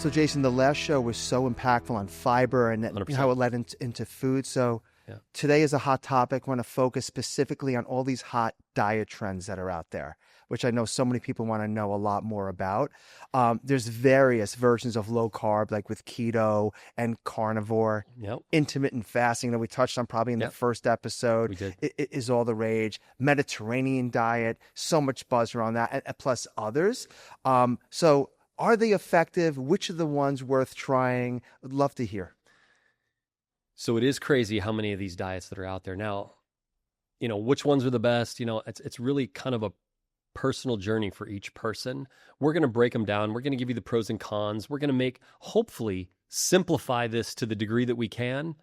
So, Jason, the last show was so impactful on fiber and how it led into food. So today is a hot topic. I want to focus specifically on all these hot diet trends that are out there, which I know so many people want to know a lot more about. There's various versions of low carb, like with keto and carnivore. Intermittent fasting that we touched on probably in the first episode is all the rage. Mediterranean diet, so much buzz around that, and plus others. So are they effective? Which are the ones worth trying? I'd love to hear. So it is crazy how many of these diets that are out there now. Which ones are the best? It's really kind of a personal journey for each person. We're going to break them down. We're going to give you the pros and cons. We're going to hopefully simplify this to the degree that we can.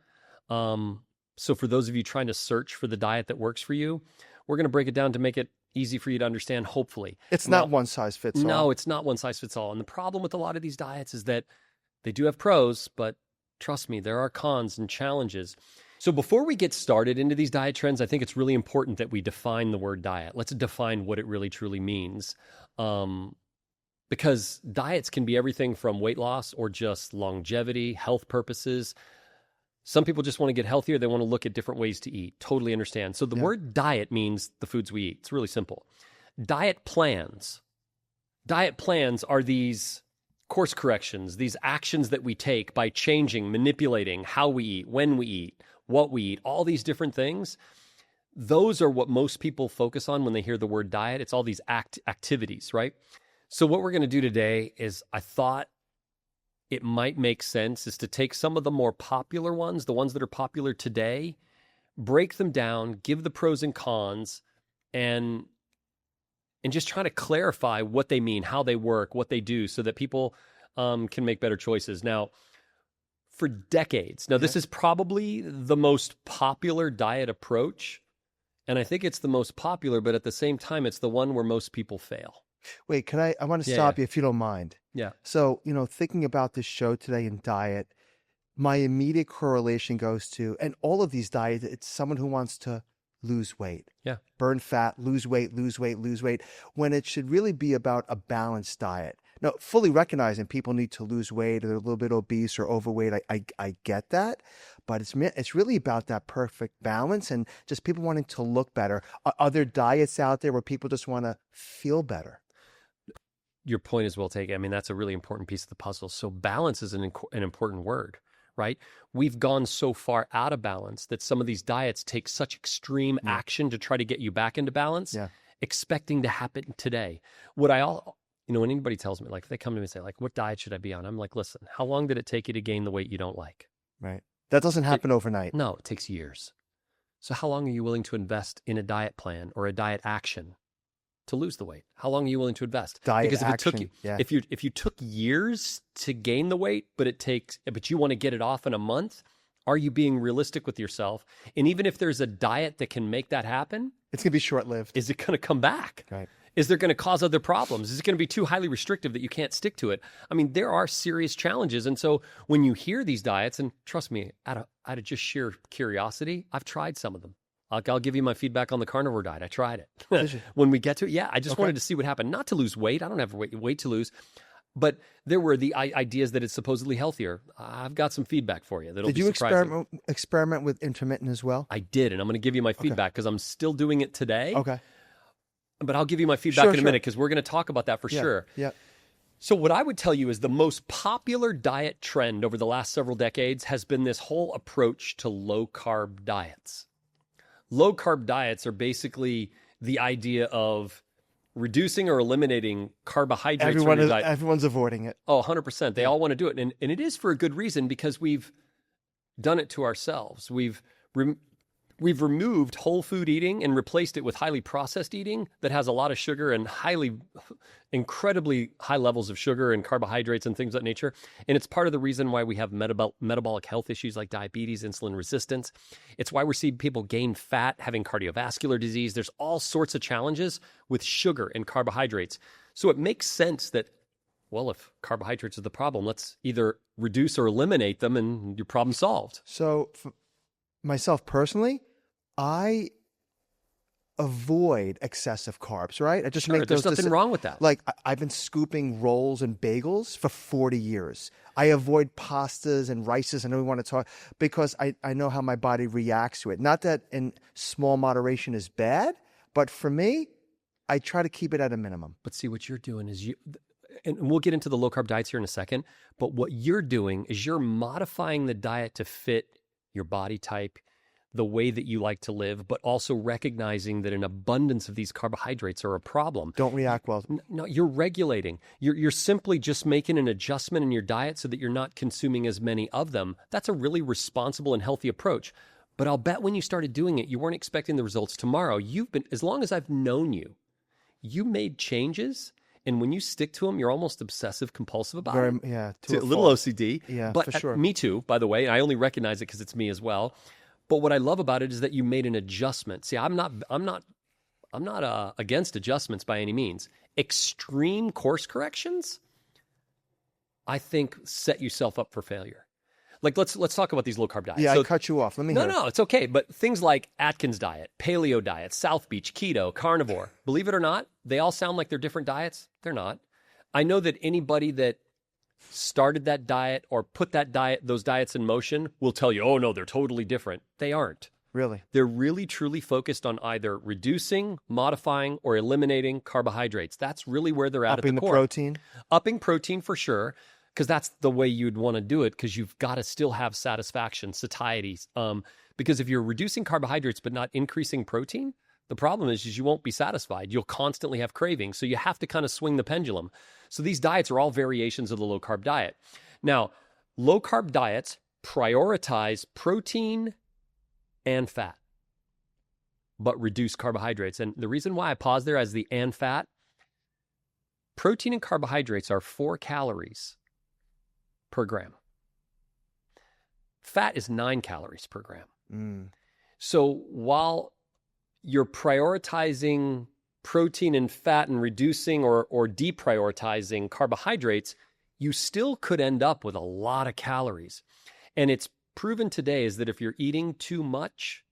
So for those of you trying to search for the diet that works for you, we're going to break it down to make it easy for you to understand, hopefully. It's not one size fits all. No, it's not one size fits all. And the problem with a lot of these diets is that they do have pros, but trust me, there are cons and challenges. So before we get started into these diet trends, I think it's really important that we define the word diet. Let's define what it really truly means. Because diets can be everything from weight loss or just longevity, health purposes. Some people just want to get healthier. They want to look at different ways to eat. Totally understand. So the word diet means the foods we eat. It's really simple. Diet plans. Diet plans are these course corrections, these actions that we take by changing, manipulating how we eat, when we eat, what we eat, all these different things. Those are what most people focus on when they hear the word diet. It's all these activities, right? So what we're going to do today is, I thought it might make sense, is to take some of the more popular ones, the ones that are popular today, break them down, give the pros and cons, and just try to clarify what they mean, how they work, what they do, so that people can make better choices. Now, for decades, this is probably the most popular diet approach, and I think it's the most popular, but at the same time, it's the one where most people fail. Wait, I want to stop you if you don't mind. Yeah. So, thinking about this show today in diet, my immediate correlation goes to, and all of these diets, it's someone who wants to lose weight. Yeah. Burn fat, lose weight, when it should really be about a balanced diet. Now, fully recognizing people need to lose weight, or they're a little bit obese or overweight, I get that. But it's really about that perfect balance and just people wanting to look better. Are there diets out there where people just want to feel better? Your point is well taken. I mean, that's a really important piece of the puzzle. So balance is an important word, right? We've gone so far out of balance that some of these diets take such extreme action to try to get you back into balance, expecting to happen today. When anybody tells me, like, if they come to me and say, like, what diet should I be on? I'm like, listen, how long did it take you to gain the weight you don't like? Right. That doesn't happen overnight. No, it takes years. So how long are you willing to invest in a diet plan or a diet action to lose the weight? How long are you willing to invest? Because if you took years to gain the weight, but you want to get it off in a month, are you being realistic with yourself? And even if there's a diet that can make that happen, it's going to be short-lived. Is it going to come back? Right. Is there going to cause other problems? Is it going to be too highly restrictive that you can't stick to it? I mean, there are serious challenges. And so when you hear these diets, and trust me, out of just sheer curiosity, I've tried some of them. I'll give you my feedback on the carnivore diet. I tried it. When we get to it, I just wanted to see what happened. Not to lose weight. I don't have weight to lose. But there were the ideas that it's supposedly healthier. I've got some feedback for you. Did you experiment with intermittent as well? I did, and I'm going to give you my feedback because I'm still doing it today. Okay. But I'll give you my feedback in a minute because we're going to talk about that for sure. Yeah. So what I would tell you is the most popular diet trend over the last several decades has been this whole approach to low-carb diets. Low-carb diets are basically the idea of reducing or eliminating carbohydrates from your diet. Everyone's avoiding it. Oh, 100%. They all want to do it. And it is for a good reason, because we've done it to ourselves. We've removed whole food eating and replaced it with highly processed eating that has a lot of sugar and incredibly high levels of sugar and carbohydrates and things of that nature. And it's part of the reason why we have metabolic health issues like diabetes, insulin resistance. It's why we're seeing people gain fat, having cardiovascular disease. There's all sorts of challenges with sugar and carbohydrates. So it makes sense that, well, if carbohydrates are the problem, let's either reduce or eliminate them and your problem solved. So for myself personally, I avoid excessive carbs, right? I just Sure, make there's those. nothing wrong with that. Like I've been scooping rolls and bagels for 40 years. I avoid pastas and rices. I know we want to talk because I know how my body reacts to it. Not that in small moderation is bad, but for me, I try to keep it at a minimum. But see, what you're doing is and we'll get into the low carb diets here in a second, but what you're doing is you're modifying the diet to fit your body type, the way that you like to live, but also recognizing that an abundance of these carbohydrates are a problem. Don't react well. No, you're regulating. You're simply just making an adjustment in your diet so that you're not consuming as many of them. That's a really responsible and healthy approach. But I'll bet when you started doing it, you weren't expecting the results tomorrow. As long as I've known you, you made changes. And when you stick to them, you're almost obsessive compulsive about it. Yeah. A little OCD. Yeah, but for sure. Me too, by the way. I only recognize it because it's me as well. But what I love about it is that you made an adjustment. See, I'm not against adjustments by any means. Extreme course corrections, I think, set yourself up for failure. Like let's talk about these low carb diets. Yeah, I cut you off. Let me hear. No, it's okay. But things like Atkins diet, paleo diet, South Beach, keto, carnivore, believe it or not, they all sound like they're different diets. They're not. I know that anybody that started that diet or put those diets in motion will tell you, oh no, they're totally different. They aren't. Really? They're really truly focused on either reducing, modifying, or eliminating carbohydrates. That's really where they're at the core. Upping the protein? Upping protein for sure, because that's the way you'd want to do it, because you've got to still have satisfaction, satiety. Because if you're reducing carbohydrates but not increasing protein, the problem is you won't be satisfied. You'll constantly have cravings. So you have to kind of swing the pendulum. So these diets are all variations of the low-carb diet. Now, low-carb diets prioritize protein and fat, but reduce carbohydrates. And the reason why I pause there as the and fat, protein and carbohydrates are 4 calories per gram. Fat is 9 calories per gram. So while you're prioritizing protein and fat and reducing or deprioritizing carbohydrates, you still could end up with a lot of calories. And it's proven today is that if you're eating too much,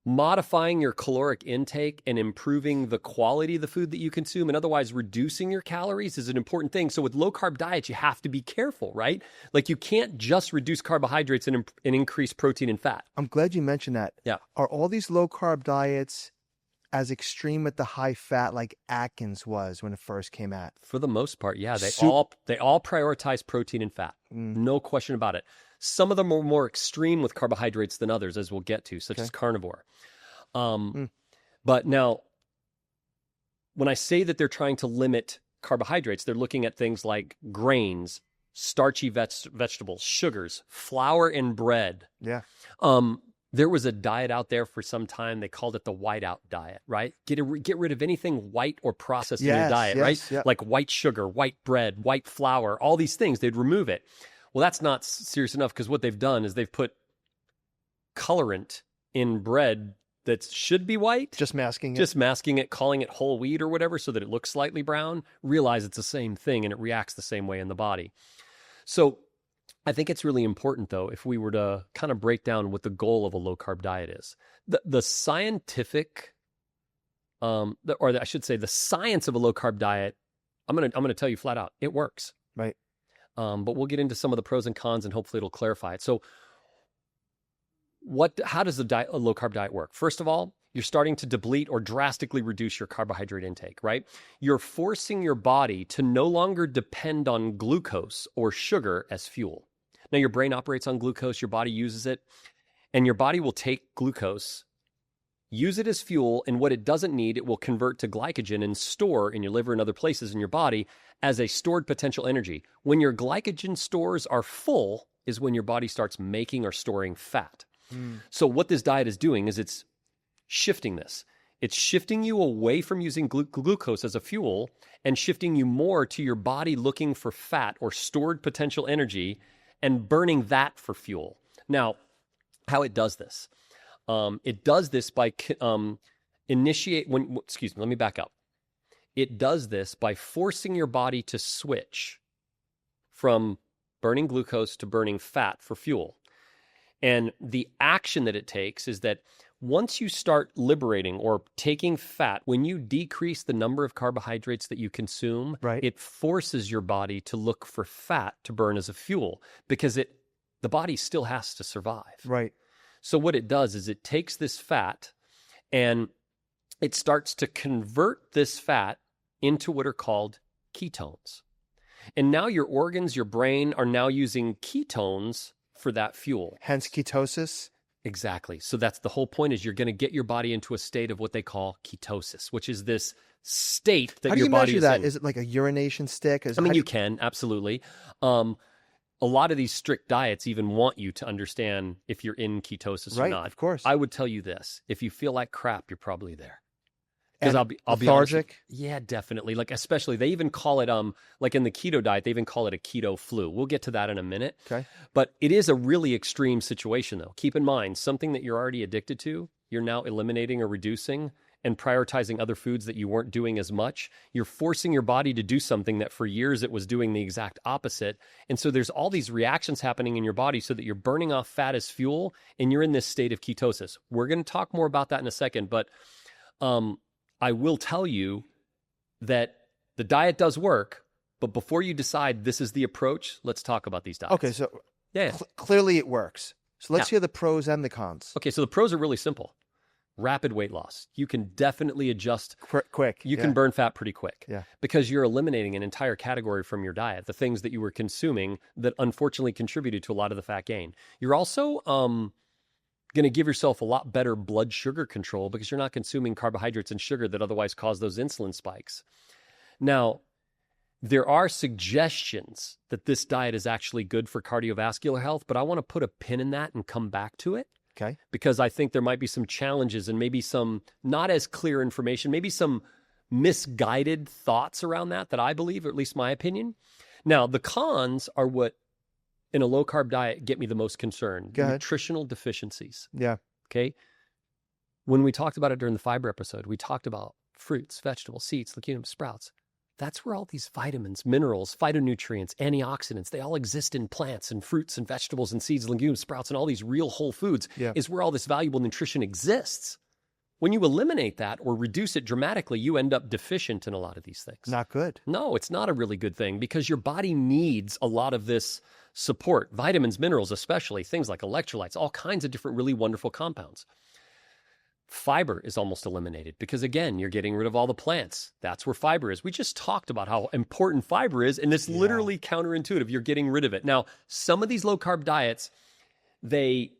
modifying your caloric intake and improving the quality of the food that you consume and otherwise reducing your calories is an important thing. So with low carb diets, you have to be careful, right? Like you can't just reduce carbohydrates and increase protein and fat. I'm glad you mentioned that. Yeah. Are all these low carb diets as extreme with the high fat like Atkins was when it first came out? For the most part, yeah. They all prioritize protein and fat. No question about it. Some of them are more extreme with carbohydrates than others, as we'll get to, such as carnivore. But now, when I say that they're trying to limit carbohydrates, they're looking at things like grains, starchy vegetables, sugars, flour, and bread. Yeah. There was a diet out there for some time. They called it the whiteout diet, right? Get rid of anything white or processed in your diet, right? Yep. Like white sugar, white bread, white flour, all these things, they'd remove it. Well, that's not serious enough because what they've done is they've put colorant in bread that should be white. Just masking it, calling it whole wheat or whatever so that it looks slightly brown. Realize it's the same thing and it reacts the same way in the body. So I think it's really important, though, if we were to kind of break down what the goal of a low-carb diet is. The scientific, I should say the science of a low-carb diet, I'm gonna tell you flat out, it works. Right. But we'll get into some of the pros and cons, and hopefully it'll clarify it. So how does a low-carb diet work? First of all, you're starting to deplete or drastically reduce your carbohydrate intake, right? You're forcing your body to no longer depend on glucose or sugar as fuel. Now, your brain operates on glucose, your body uses it, and your body will take glucose, use it as fuel, and what it doesn't need, it will convert to glycogen and store in your liver and other places in your body as a stored potential energy. When your glycogen stores are full is when your body starts making or storing fat. So what this diet is doing is it's shifting this. It's shifting you away from using glucose as a fuel and shifting you more to your body looking for fat or stored potential energy and burning that for fuel. Now, how it does this? It does this by let me back up. It does this by forcing your body to switch from burning glucose to burning fat for fuel. And the action that it takes is that once you start liberating or taking fat, when you decrease the number of carbohydrates that you consume, Right. it forces your body to look for fat to burn as a fuel because the body still has to survive. Right. So what it does is it takes this fat and it starts to convert this fat into what are called ketones. And now your organs, your brain are now using ketones for that fuel. Hence ketosis. Exactly. So that's the whole point, is you're going to get your body into a state of what they call ketosis, which is this state that your body is in. How do you measure that? Is it like a urination stick? You can, absolutely. A lot of these strict diets even want you to understand if you're in ketosis or not. Of course. I would tell you this. If you feel like crap, you're probably there. Because I'll be lethargic? honest. Yeah, definitely. Like, especially, they even call it, like in the keto diet, they even call it a keto flu. We'll get to that in a minute. Okay. But it is a really extreme situation, though. Keep in mind, something that you're already addicted to, you're now eliminating or reducing and prioritizing other foods that you weren't doing as much. You're forcing your body to do something that for years it was doing the exact opposite. And so there's all these reactions happening in your body so that you're burning off fat as fuel and you're in this state of ketosis. We're going to talk more about that in a second, but I will tell you that the diet does work, but before you decide this is the approach, let's talk about these diets. Okay, so yeah. Clearly it works. So let's hear the pros and the cons. Okay, so the pros are really simple. Rapid weight loss. You can definitely adjust quick. You can burn fat pretty quick. Yeah. Because you're eliminating an entire category from your diet, the things that you were consuming that unfortunately contributed to a lot of the fat gain. You're also going to give yourself a lot better blood sugar control because you're not consuming carbohydrates and sugar that otherwise cause those insulin spikes. Now, there are suggestions that this diet is actually good for cardiovascular health, but I want to put a pin in that and come back to it. Okay. Because I think there might be some challenges and maybe some not as clear information, maybe some misguided thoughts around that I believe, or at least my opinion. Now, the cons are what in a low-carb diet get me the most concerned. Go ahead. Nutritional deficiencies. Yeah. Okay? When we talked about it during the fiber episode, we talked about fruits, vegetables, seeds, legumes, sprouts. That's where all these vitamins, minerals, phytonutrients, antioxidants, they all exist in plants and fruits and vegetables and seeds, legumes, sprouts, and all these real whole foods is where all this valuable nutrition exists. When you eliminate that or reduce it dramatically, you end up deficient in a lot of these things. Not good. No, it's not a really good thing because your body needs a lot of this support, vitamins, minerals, especially things like electrolytes, all kinds of different really wonderful compounds. Fiber is almost eliminated because, again, you're getting rid of all the plants. That's where fiber is. We just talked about how important fiber is, and it's literally counterintuitive. You're getting rid of it. Now, some of these low-carb diets, they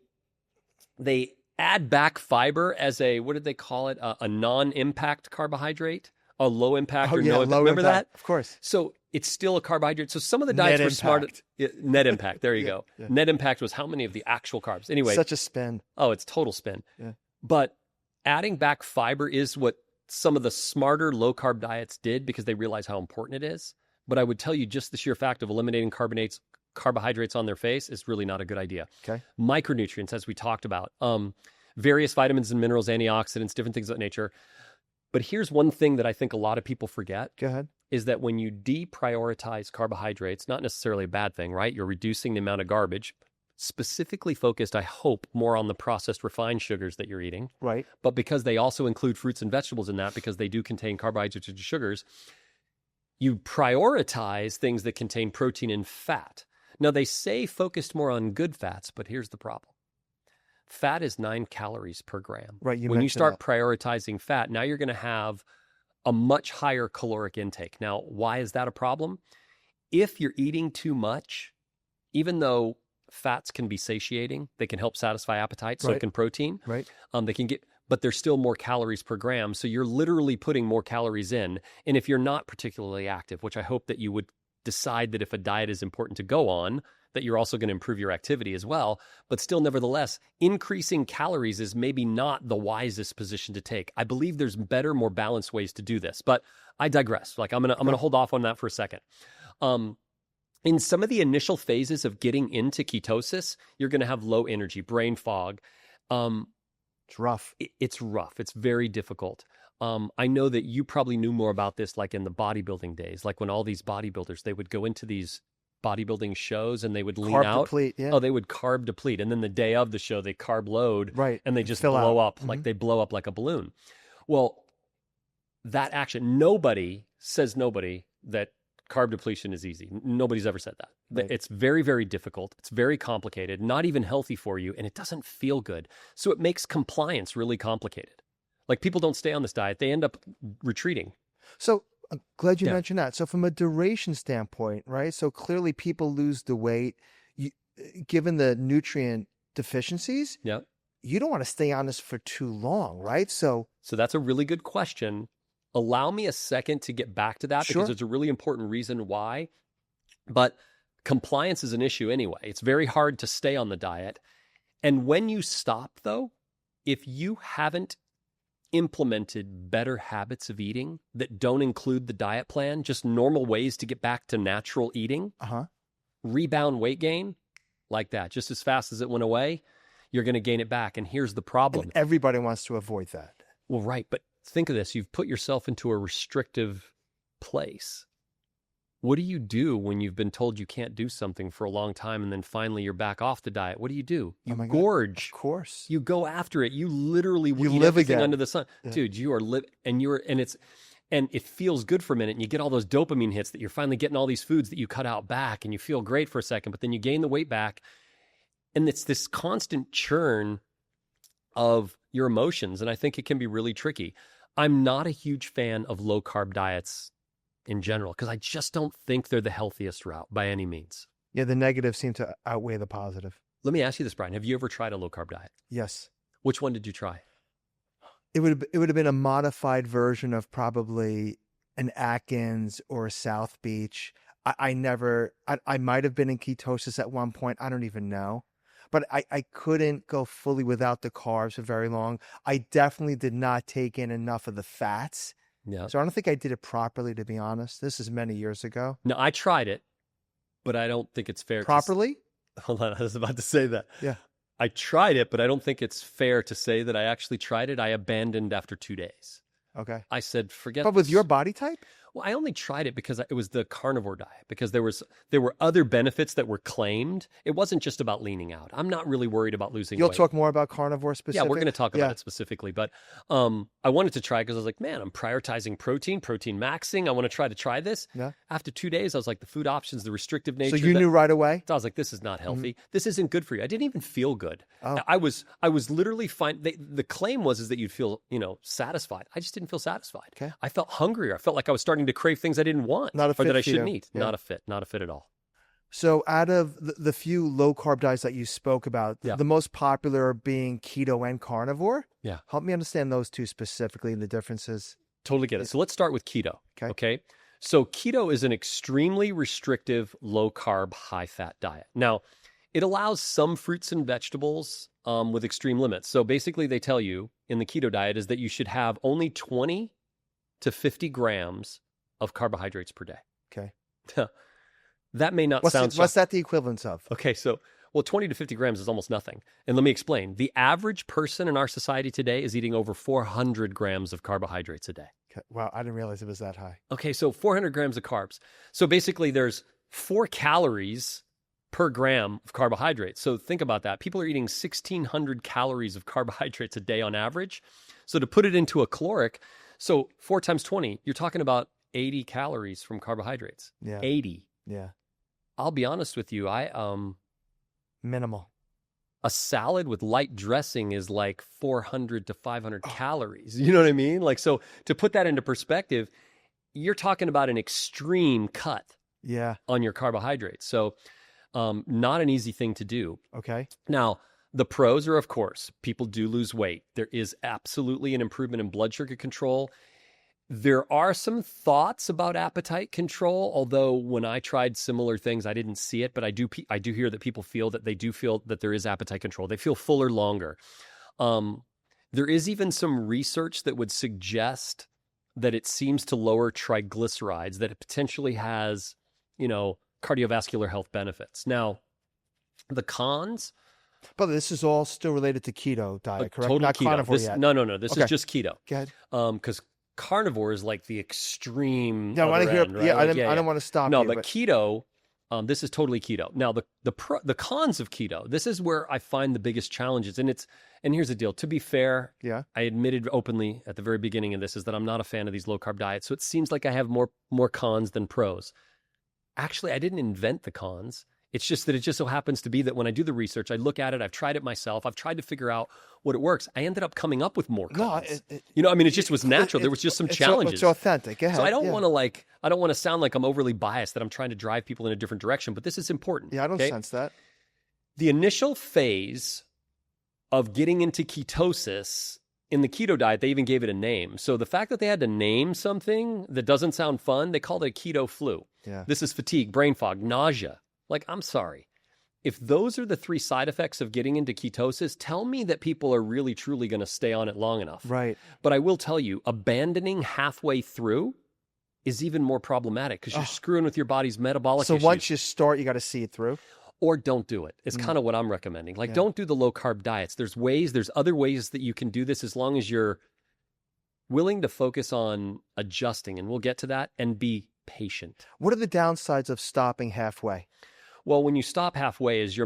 add back fiber as a, what did they call it? A non-impact carbohydrate, a low impact or no impact. Remember that? Of course. So it's still a carbohydrate. So some of the diets were smart. Net impact. There you go. Yeah. Net impact was how many of the actual carbs. Anyway. Such a spin. Oh, it's total spin. Yeah. But adding back fiber is what some of the smarter low-carb diets did because they realize how important it is. But I would tell you just the sheer fact of eliminating carbohydrates on their face is really not a good idea. Okay. Micronutrients, as we talked about, various vitamins and minerals, antioxidants, different things of that nature. But here's one thing that I think a lot of people forget. Go ahead. Is that when you deprioritize carbohydrates, not necessarily a bad thing, right? You're reducing the amount of garbage, specifically focused, I hope, more on the processed refined sugars that you're eating. Right. But because they also include fruits and vegetables in that, because they do contain carbohydrates and sugars, you prioritize things that contain protein and fat. Now, they say focused more on good fats, but here's the problem. Fat is 9 calories per gram. Right. When you start prioritizing fat, now you're going to have a much higher caloric intake. Now, why is that a problem? If you're eating too much, even though fats can be satiating, they can help satisfy appetite, so can protein. Right. They can get, but there's still more calories per gram, so you're literally putting more calories in. And if you're not particularly active, which I hope that you would decide that if a diet is important to go on, that you're also going to improve your activity as well. But still, nevertheless, increasing calories is maybe not the wisest position to take. I believe there's better, more balanced ways to do this. But I digress. Like I'm gonna hold off on that for a second. In some of the initial phases of getting into ketosis, you're going to have low energy, brain fog. It's rough. It's rough. It's very difficult. I know that you probably knew more about this like in the bodybuilding days, like when all these bodybuilders, they would go into these bodybuilding shows and they would lean Carb out. deplete, yeah. Oh, they would carb deplete. And then the day of the show, they carb load. Right. And they just Fill blow out. up like they blow up like a balloon. Well, that action, nobody says that carb depletion is easy. Nobody's ever said that. Right. It's very, very difficult. It's very complicated, not even healthy for you, and it doesn't feel good. So it makes compliance really complicated. Like people don't stay on this diet. They end up retreating. So I'm glad you mentioned that. So from a duration standpoint, right? So clearly people lose the weight. Given the nutrient deficiencies, you don't want to stay on this for too long, right? So that's a really good question. Allow me a second to get back to that because there's a really important reason why. But compliance is an issue anyway. It's very hard to stay on the diet. And when you stop, though, if you haven't implemented better habits of eating that don't include the diet plan, just normal ways to get back to natural eating, rebound weight gain like that, just as fast as it went away, you're going to gain it back. And here's the problem. And everybody wants to avoid that. Well, right. But think of this. You've put yourself into a restrictive place. What do you do when you've been told you can't do something for a long time and then finally you're back off the diet? What do? You gorge. Of course. You go after it. You literally eat live everything again under the sun. Yeah. Dude, you are and it feels good for a minute and you get all those dopamine hits that you're finally getting all these foods that you cut out back and you feel great for a second, but then you gain the weight back. And it's this constant churn of your emotions. And I think it can be really tricky. I'm not a huge fan of low carb diets in general because I just don't think they're the healthiest route by any means. Yeah, the negatives seem to outweigh the positive. Let me ask you this, Brian. Have you ever tried a low carb diet? Yes. Which one did you try? It would have been a modified version of probably an Atkins or a South Beach. I might have been in ketosis at one point. I don't even know. But I couldn't go fully without the carbs for very long. I definitely did not take in enough of the fats. Yeah. So I don't think I did it properly, to be honest. This is many years ago. No, I tried it, but I don't think it's fair. Properly? Hold on, I was about to say that. Yeah. I tried it, but I don't think it's fair to say that I actually tried it. I abandoned after 2 days. Okay. I said, forget But with this. your body type? Well, I only tried it because it was the carnivore diet, because there were other benefits that were claimed. It wasn't just about leaning out. I'm not really worried about losing weight. You'll talk more about carnivore specifically? Yeah, we're going to talk about it specifically. But I wanted to try because I was like, man, I'm prioritizing protein maxing. I want to try this. Yeah. After 2 days, I was like, the food options, the restrictive nature. So you knew right away? I was like, this is not healthy. Mm-hmm. This isn't good for you. I didn't even feel good. Oh. I was literally fine. The claim was that you'd feel, satisfied. I just didn't feel satisfied. Okay. I felt hungrier. I felt like I was starting to crave things I didn't want not a fit or that I shouldn't you. eat. Yeah. Not a fit at all. So out of the few low carb diets that you spoke about, the most popular being keto and carnivore. Yeah. Help me understand those two specifically and the differences. Totally get it. So let's start with keto. Okay. So keto is an extremely restrictive, low carb, high fat diet. Now, it allows some fruits and vegetables with extreme limits. So basically they tell you in the keto diet is that you should have only 20 to 50 grams of carbohydrates per day. Okay. That may not sound... What's that the equivalence of? Okay, so, 20 to 50 grams is almost nothing. And let me explain. The average person in our society today is eating over 400 grams of carbohydrates a day. Okay. Wow, I didn't realize it was that high. Okay, so 400 grams of carbs. So basically there's 4 calories per gram of carbohydrates. So think about that. People are eating 1,600 calories of carbohydrates a day on average. So to put it into a caloric, so 4 times 20, you're talking about 80 calories from carbohydrates. Yeah. 80. Yeah. I'll be honest with you. Minimal. A salad with light dressing is like 400 to 500 calories. You know what I mean? Like, so to put that into perspective, you're talking about an extreme cut on your carbohydrates. So not an easy thing to do. Okay. Now, the pros are, of course, people do lose weight. There is absolutely an improvement in blood sugar control. There are some thoughts about appetite control, although when I tried similar things, I didn't see it, but I do hear that people feel that they do feel that there is appetite control. They feel fuller longer. There is even some research that would suggest that it seems to lower triglycerides, that it potentially has, cardiovascular health benefits. Now, the cons... But this is all still related to keto diet, correct? Total Not keto. carnivore yet. No. This is just keto. Go ahead. Because carnivore is like the extreme. Yeah, I want to hear. End, right? Yeah, I don't want to stop. No, but keto This is totally keto. Now, the cons of keto, this is where I find the biggest challenges. And here's the deal. To be fair, I admitted openly at the very beginning of this is that I'm not a fan of these low-carb diets. So it seems like I have more cons than pros. Actually, I didn't invent the cons. It's just that it just so happens to be that when I do the research, I look at it, I've tried it myself, I've tried to figure out what it works. I ended up coming up with more cons. It just was natural. There was just some challenges. It's authentic. Go ahead. So I don't want to sound like I'm overly biased, that I'm trying to drive people in a different direction, but this is important. Yeah, I don't sense that. The initial phase of getting into ketosis, in the keto diet, they even gave it a name. So the fact that they had to name something that doesn't sound fun, they called it a keto flu. Yeah. This is fatigue, brain fog, nausea. Like, I'm sorry. If those are the 3 side effects of getting into ketosis, tell me that people are really, truly going to stay on it long enough. Right. But I will tell you, abandoning halfway through is even more problematic because you're screwing with your body's metabolic issues. So once you start, you got to see it through? Or don't do it. It's kind of what I'm recommending. Like, don't do the low-carb diets. There's other ways that you can do this as long as you're willing to focus on adjusting, and we'll get to that, and be patient. What are the downsides of stopping halfway? Well, when you stop halfway is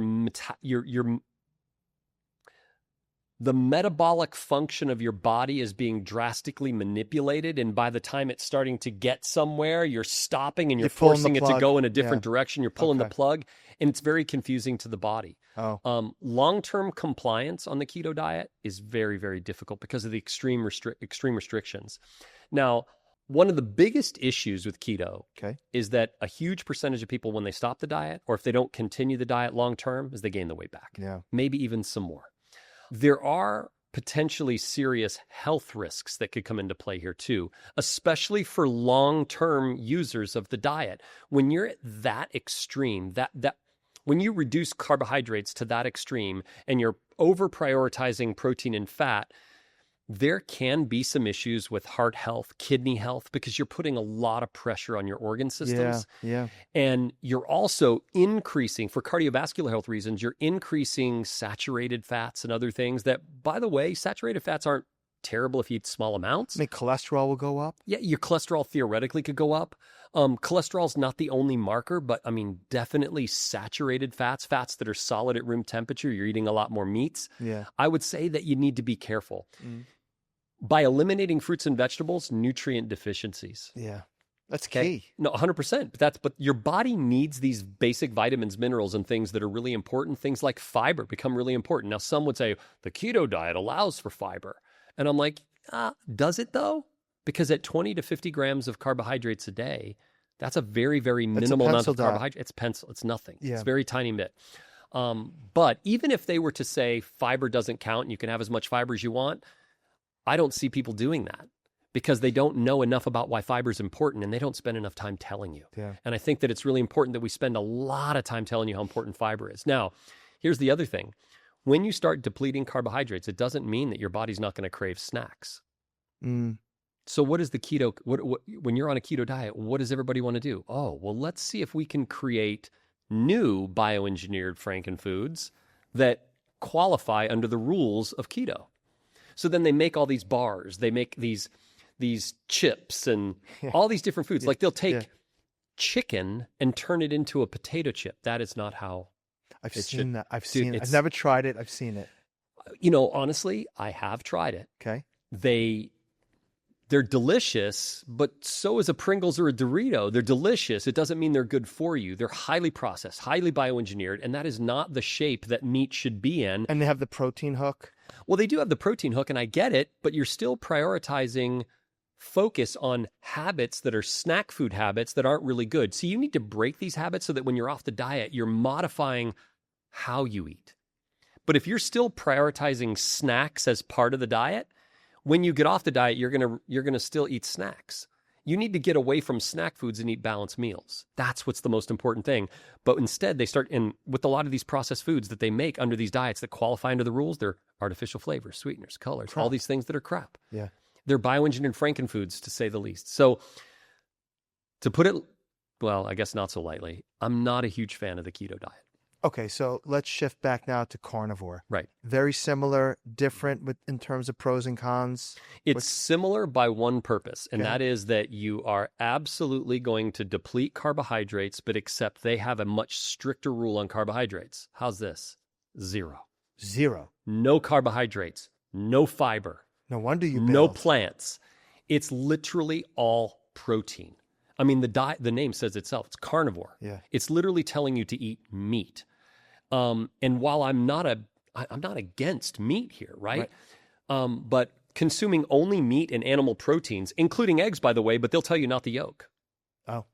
the metabolic function of your body is being drastically manipulated, and by the time it's starting to get somewhere, you're stopping and you're forcing it to go in a different direction. You're pulling the plug, and it's very confusing to the body. Long-term compliance on the keto diet is very, very difficult because of the extreme restrictions. Now, one of the biggest issues with keto is that a huge percentage of people, when they stop the diet, or if they don't continue the diet long-term, is they gain the weight back. Yeah. Maybe even some more. There are potentially serious health risks that could come into play here too, especially for long-term users of the diet. When you're at that extreme, when you reduce carbohydrates to that extreme and you're over-prioritizing protein and fat, there can be some issues with heart health, kidney health, because you're putting a lot of pressure on your organ systems. Yeah. And you're also increasing, for cardiovascular health reasons, you're increasing saturated fats and other things that, by the way, saturated fats aren't terrible if you eat small amounts. I mean, cholesterol will go up? Yeah, your cholesterol theoretically could go up. Cholesterol's not the only marker, but I mean, definitely saturated fats that are solid at room temperature. You're eating a lot more meats. Yeah. I would say that you need to be careful. By eliminating fruits and vegetables, nutrient deficiencies. Yeah. That's key. No, 100%. But your body needs these basic vitamins, minerals, and things that are really important. Things like fiber become really important. Now, some would say the keto diet allows for fiber. And I'm like, does it though? Because at 20 to 50 grams of carbohydrates a day, that's a very, very minimal amount of carbohydrate. It's pencil. It's nothing. Yeah. It's a very tiny bit. But even if they were to say fiber doesn't count and you can have as much fiber as you want, I don't see people doing that because they don't know enough about why fiber is important and they don't spend enough time telling you. Yeah. And I think that it's really important that we spend a lot of time telling you how important fiber is. Now, here's the other thing. When you start depleting carbohydrates, it doesn't mean that your body's not going to crave snacks. So what is the keto, when you're on a keto diet, what does everybody want to do? Oh, well, let's see if we can create new bioengineered frankenfoods that qualify under the rules of keto. So then they make all these bars, they make these chips and all these different foods. Like they'll take chicken and turn it into a potato chip. That is not how I've seen that. I've seen it. I've never tried it. I've seen it. You know, honestly, I have tried it. Okay. They're delicious, but so is a Pringles or a Dorito. They're delicious. It doesn't mean they're good for you. They're highly processed, highly bioengineered, and that is not the shape that meat should be in. And they have the protein hook? Well, they do have the protein hook, and I get it, but you're still prioritizing focus on habits that are snack food habits that aren't really good. So you need to break these habits so that when you're off the diet, you're modifying how you eat. But if you're still prioritizing snacks as part of the diet, when you get off the diet, you're gonna still eat snacks. You need to get away from snack foods and eat balanced meals. That's what's the most important thing. But instead, they start with a lot of these processed foods that they make under these diets that qualify under the rules. They're artificial flavors, sweeteners, colors, all these things that are crap. Yeah, they're bioengineered frankenfoods, to say the least. So, to put it, well, I guess not so lightly, I'm not a huge fan of the keto diet. Okay, so let's shift back now to carnivore. Right. Very similar, different in terms of pros and cons. It's similar by one purpose, and Okay. that is that you are absolutely going to deplete carbohydrates, but except they have a much stricter rule on carbohydrates. How's this? Zero. No carbohydrates, no fiber. No wonder you No bailed. plants. It's literally all protein. I mean, the name says itself. It's carnivore. Yeah. It's literally telling you to eat meat. And while I'm not against meat here, right? But consuming only meat and animal proteins, including eggs, by the way, but they'll tell you not the yolk. Oh.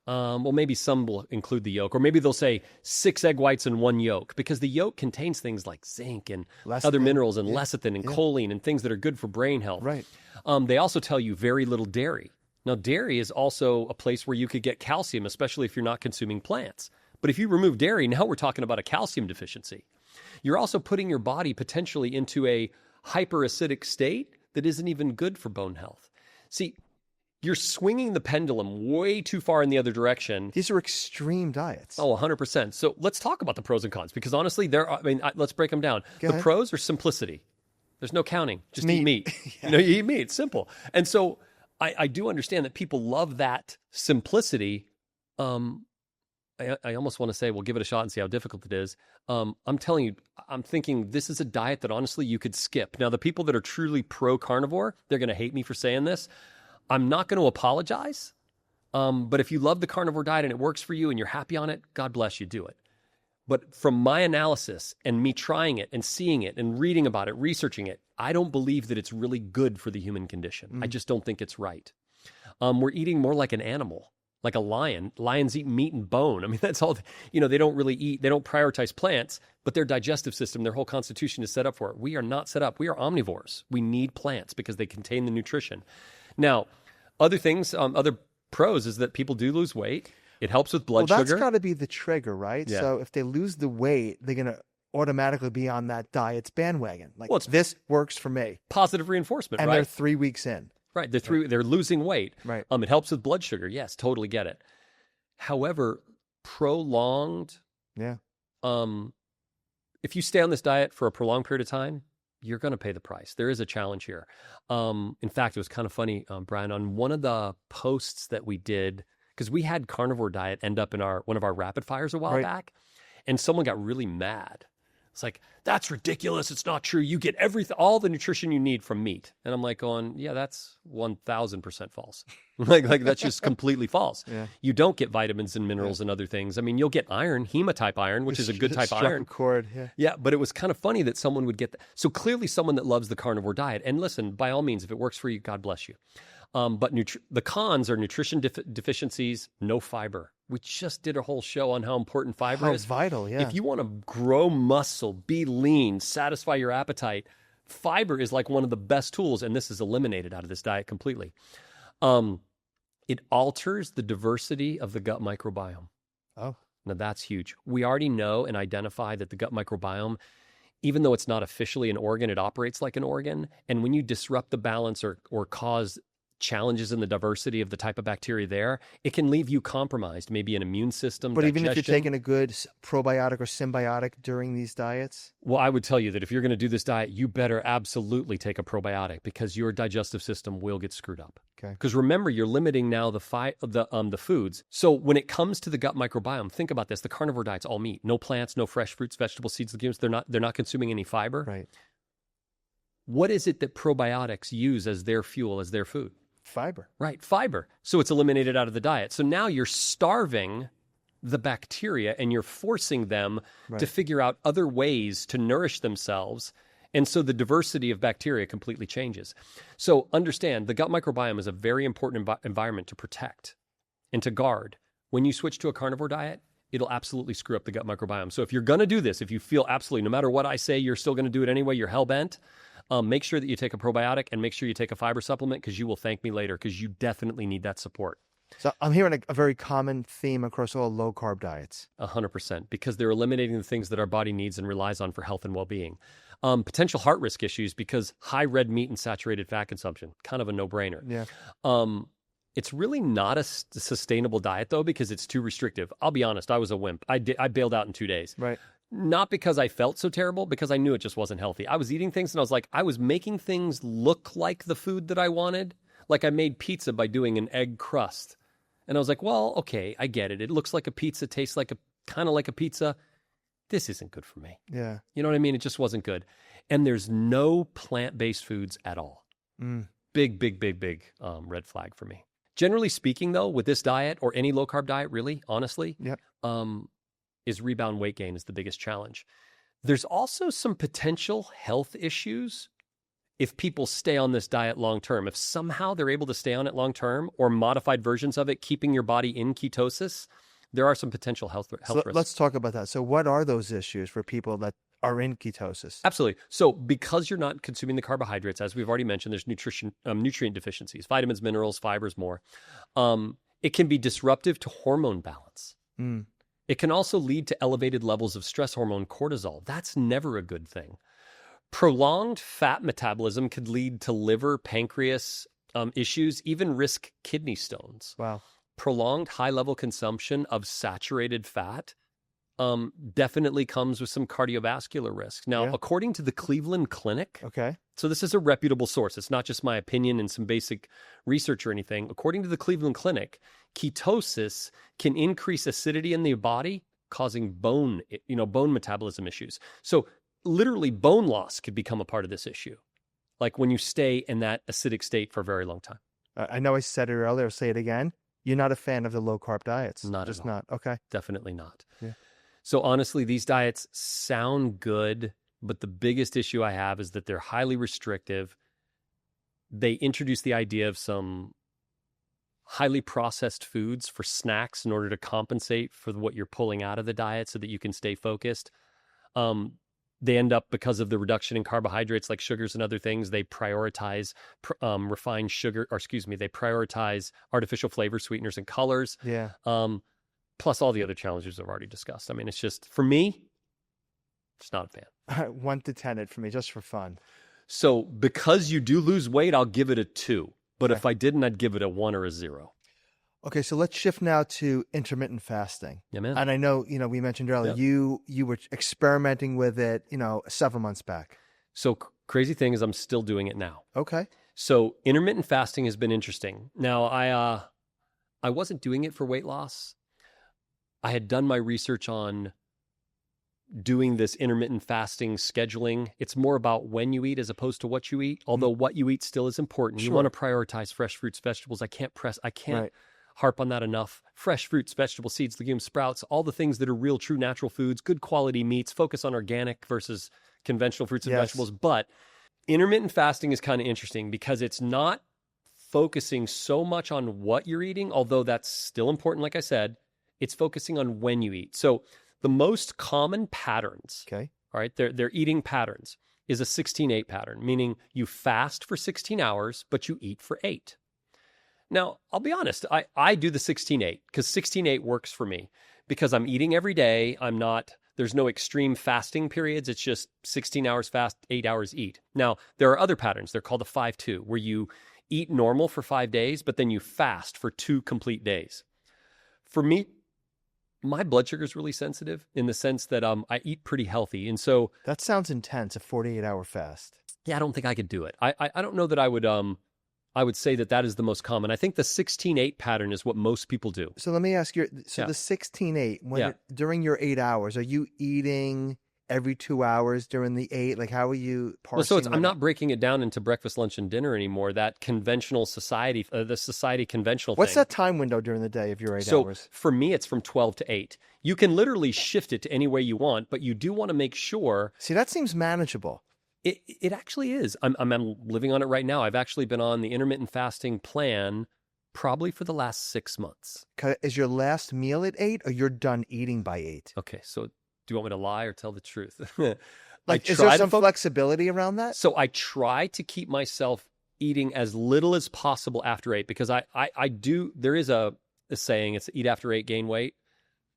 Well, maybe some will include the yolk, or maybe they'll say 6 egg whites and 1 yolk, because the yolk contains things like zinc and other minerals and lecithin and choline and things that are good for brain health. Right. They also tell you very little dairy. Now, dairy is also a place where you could get calcium, especially if you're not consuming plants. But if you remove dairy, now we're talking about a calcium deficiency. You're also putting your body potentially into a hyperacidic state that isn't even good for bone health. See, you're swinging the pendulum way too far in the other direction. These are extreme diets. Oh, 100%. So let's talk about the pros and cons, because honestly, let's break them down. Go the ahead. pros are simplicity. There's no counting. Just eat meat. Yeah. You eat meat. It's simple. And so I do understand that people love that simplicity. I almost want to say, well, give it a shot and see how difficult it is. I'm telling you, I'm thinking this is a diet that honestly you could skip. Now, the people that are truly pro-carnivore, they're going to hate me for saying this. I'm not going to apologize. But if you love the carnivore diet and it works for you and you're happy on it, God bless you, do it. But from my analysis and me trying it and seeing it and reading about it, researching it, I don't believe that it's really good for the human condition. I just don't think it's right. We're eating more like an animal, like a lion. Lions eat meat and bone. I mean, that's all, they don't really eat, they don't prioritize plants, but their digestive system, their whole constitution is set up for it. We are not set up. We are omnivores. We need plants because they contain the nutrition. Now, other things, other pros is that people do lose weight. It helps with blood sugar. That's got to be the trigger, right? Yeah. So if they lose the weight, they're going to automatically be on that diet's bandwagon. Like, Well, this works for me. Positive reinforcement, And right? they're 3 weeks in. Right. They're losing weight. Right. It helps with blood sugar. Yes, totally get it. However, prolonged, Yeah. if you stay on this diet for a prolonged period of time, you're going to pay the price. There is a challenge here. In fact, it was kind of funny, Brian, on one of the posts that we did, because we had carnivore diet end up in one of our rapid fires a while back, and someone got really mad. It's like, that's ridiculous. It's not true. You get all the nutrition you need from meat. And I'm like going, yeah, that's 1,000% false. like that's just completely false. Yeah. You don't get vitamins and minerals and other things. I mean, you'll get iron, hemotype iron, which is a good type of iron. Cord, yeah. Yeah, but it was kind of funny that someone would get that. So clearly someone that loves the carnivore diet, and listen, by all means, if it works for you, God bless you. But the cons are nutrition deficiencies, no fiber. We just did a whole show on how important fiber is. How vital, yeah. If you want to grow muscle, be lean, satisfy your appetite, fiber is like one of the best tools, and this is eliminated out of this diet completely. It alters the diversity of the gut microbiome. Oh. Now that's huge. We already know and identify that the gut microbiome, even though it's not officially an organ, it operates like an organ. And when you disrupt the balance or cause challenges in the diversity of the type of bacteria there, it can leave you compromised, maybe an immune system, But digestion. even if you're taking a good probiotic or symbiotic during these diets? Well, I would tell you that if you're going to do this diet, you better absolutely take a probiotic, because your digestive system will get screwed up. Okay. Because remember, you're limiting now the foods. So when it comes to the gut microbiome, think about this. The carnivore diet's all meat. No plants, no fresh fruits, vegetables, seeds, legumes. They're not consuming any fiber. Right. What is it that probiotics use as their fuel, as their food? Fiber. Right, fiber. So it's eliminated out of the diet. So now you're starving the bacteria and you're forcing them to figure out other ways to nourish themselves. And so the diversity of bacteria completely changes. So understand, the gut microbiome is a very important environment to protect and to guard. When you switch to a carnivore diet, it'll absolutely screw up the gut microbiome. So if you're going to do this, if you feel absolutely, no matter what I say, you're still going to do it anyway, you're hell-bent, make sure that you take a probiotic and make sure you take a fiber supplement, because you will thank me later, because you definitely need that support. So I'm hearing a very common theme across all low-carb diets. 100%, because they're eliminating the things that our body needs and relies on for health and well-being. Potential heart risk issues, because high red meat and saturated fat consumption, kind of a no-brainer. Yeah. It's really not a sustainable diet, though, because it's too restrictive. I'll be honest, I was a wimp. I bailed out in 2 days. Right. Not because I felt so terrible, because I knew it just wasn't healthy. I was eating things and I was like, I was making things look like the food that I wanted. Like I made pizza by doing an egg crust. And I was like, well, okay, I get it. It looks like a pizza, tastes like kind of like a pizza. This isn't good for me. Yeah. You know what I mean? It just wasn't good. And there's no plant-based foods at all. Big red flag for me. Generally speaking, though, with this diet or any low-carb diet, really, honestly, is rebound weight gain is the biggest challenge. There's also some potential health issues if people stay on this diet long-term. If somehow they're able to stay on it long-term or modified versions of it, keeping your body in ketosis, there are some potential health risks. Let's talk about that. So what are those issues for people that are in ketosis? Absolutely. So because you're not consuming the carbohydrates, as we've already mentioned, there's nutrient deficiencies, vitamins, minerals, fibers, more. It can be disruptive to hormone balance. It can also lead to elevated levels of stress hormone cortisol. That's never a good thing. Prolonged fat metabolism could lead to liver, pancreas issues, even risk kidney stones. Wow. Prolonged high-level consumption of saturated fat definitely comes with some cardiovascular risk. Now, according to the Cleveland Clinic, so this is a reputable source. It's not just my opinion and some basic research or anything. According to the Cleveland Clinic, ketosis can increase acidity in the body, causing bone metabolism issues. So literally bone loss could become a part of this issue, like when you stay in that acidic state for a very long time. I know I said it earlier. I'll say it again. You're not a fan of the low-carb diets. Not just at all. Not. Okay. Definitely not. Yeah. So honestly, these diets sound good, but the biggest issue I have is that they're highly restrictive. They introduce the idea of some highly processed foods for snacks in order to compensate for what you're pulling out of the diet so that you can stay focused. They end up, because of the reduction in carbohydrates like sugars and other things, they prioritize refined sugar, they prioritize artificial flavor, sweeteners, and colors. Yeah. Plus all the other challenges I've already discussed. I mean, it's just, for me, just not a fan. 1 to 10 it for me, just for fun. So because you do lose weight, I'll give it a 2. But if I didn't, I'd give it a 1 or a 0. Okay, so let's shift now to intermittent fasting. Yeah, man. And I know, we mentioned earlier, you were experimenting with it, several months back. So crazy thing is I'm still doing it now. Okay. So intermittent fasting has been interesting. Now, I wasn't doing it for weight loss. I had done my research on doing this intermittent fasting scheduling. It's more about when you eat as opposed to what you eat, although what you eat still is important. You want to prioritize fresh fruits, vegetables. I can't harp on that enough. Fresh fruits, vegetables, seeds, legumes, sprouts, all the things that are real, true, natural foods, good quality meats, focus on organic versus conventional fruits and vegetables. But intermittent fasting is kind of interesting because it's not focusing so much on what you're eating, although that's still important, like I said. It's focusing on when you eat. So the most common patterns, all right, they're eating patterns, is a 16-8 pattern, meaning you fast for 16 hours, but you eat for 8. Now, I'll be honest, I do the 16-8 because 16-8 works for me because I'm eating every day. There's no extreme fasting periods. It's just 16 hours fast, 8 hours eat. Now, there are other patterns. They're called the 5-2, where you eat normal for 5 days, but then you fast for 2 complete days. For me, my blood sugar is really sensitive in the sense that I eat pretty healthy. And so that sounds intense, a 48-hour fast. Yeah, I don't think I could do it. I don't know that I would say that is the most common. I think the 16-8 pattern is what most people do. So let me ask you, the 16-8, during your 8 hours, are you eating every 2 hours during the 8? Like, how are you parsing? Well, so I'm not breaking it down into breakfast, lunch, and dinner anymore. That conventional society, the society conventional What's thing. that time window during the day of your 8 hours? So for me, it's from 12 to 8. You can literally shift it to any way you want, but you do want to make sure. See, that seems manageable. It actually is. I'm living on it right now. I've actually been on the intermittent fasting plan probably for the last 6 months. Is your last meal at 8 or you're done eating by 8? Okay, so do you want me to lie or tell the truth? Is there some flexibility around that? So I try to keep myself eating as little as possible after 8 because I do. There is a saying, it's eat after 8, gain weight.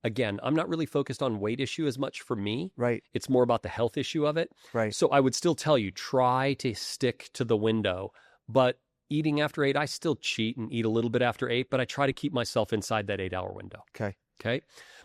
Again, I'm not really focused on weight issue as much for me. Right. It's more about the health issue of it. Right. So I would still tell you, try to stick to the window. But eating after 8. I still cheat and eat a little bit after 8, but I try to keep myself inside that 8-hour window. Okay.